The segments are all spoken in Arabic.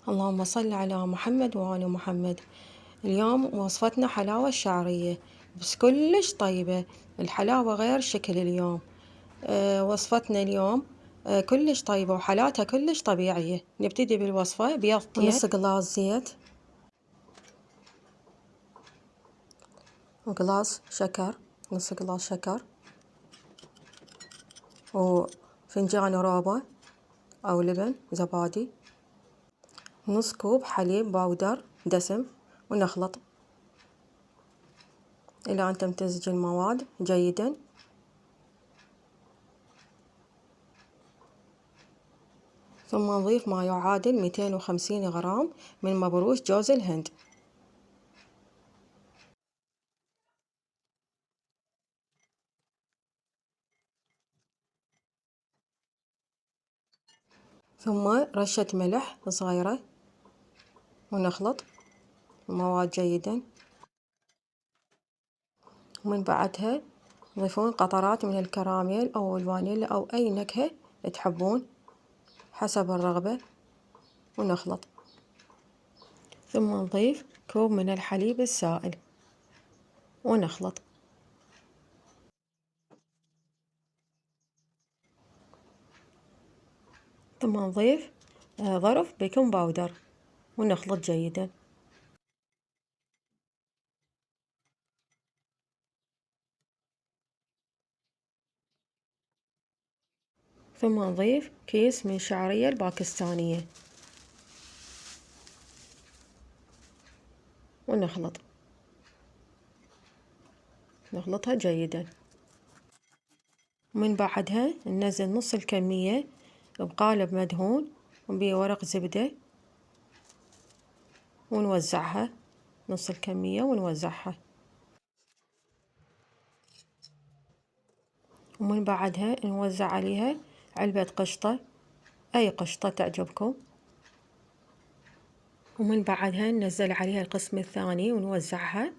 اللهم صل على محمد وآل محمد. اليوم وصفتنا حلاوة الشعرية بس كلش طيبة. الحلاوة غير شكل اليوم. وصفتنا اليوم كلش طيبة وحالاتها كلش طبيعية. نبتدي بالوصفة. بيض نص قلاص زيت، وقلاص شكر، نص قلاص شكر، وفنجان روبة أو لبن زبادي، نص كوب حليب باودر دسم، ونخلط إلى أن تمتزج المواد جيدا. ثم نضيف ما يعادل 250 غرام من مبروش جوز الهند. ثم رشة ملح صغيرة، ونخلط المواد جيدا. ومن بعدها تضيفون قطرات من الكراميل أو الفانيلا أو أي نكهة تحبون حسب الرغبة، ونخلط. ثم نضيف كوب من الحليب السائل ونخلط. ثم نضيف ظرف بيكنج باودر ونخلط جيدا. ثم نضيف كيس من الشعرية الباكستانية ونخلط، نخلطها جيدا. ومن بعدها ننزل نص الكمية بقالب مدهون وبورق زبدة ونوزعها، نص الكمية ونوزعها. ومن بعدها نوزع عليها علبة قشطة، أي قشطة تعجبكم. ومن بعدها ننزل عليها القسم الثاني ونوزعها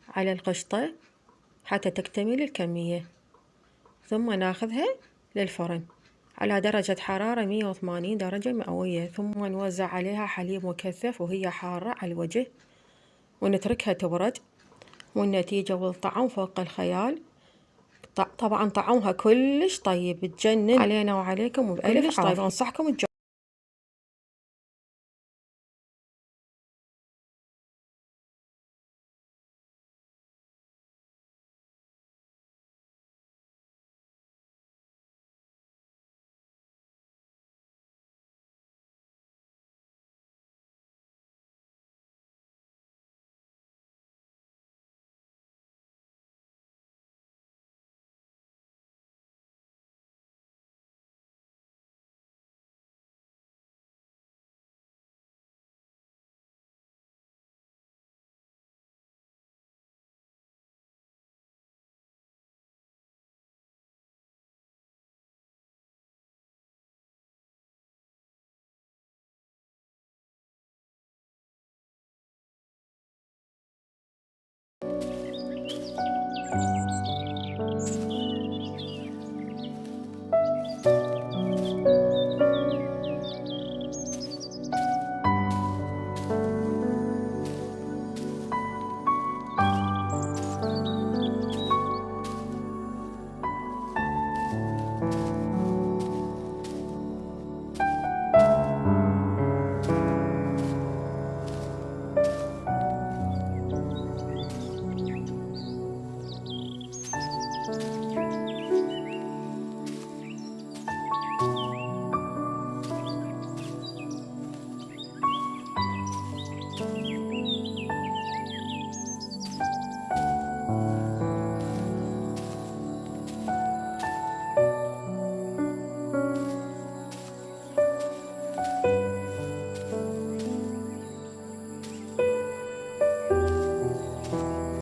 على القشطة حتى تكتمل الكمية. ثم ناخذها للفرن على درجة حرارة 180 درجة مئوية. ثم نوزع عليها حليب مكثف وهي حارة على الوجه، ونتركها تبرد. والنتيجة والطعم فوق الخيال. طبعا طعمها كلش طيب، تجنن علينا وعليكم وبألف عافية. أنصحكم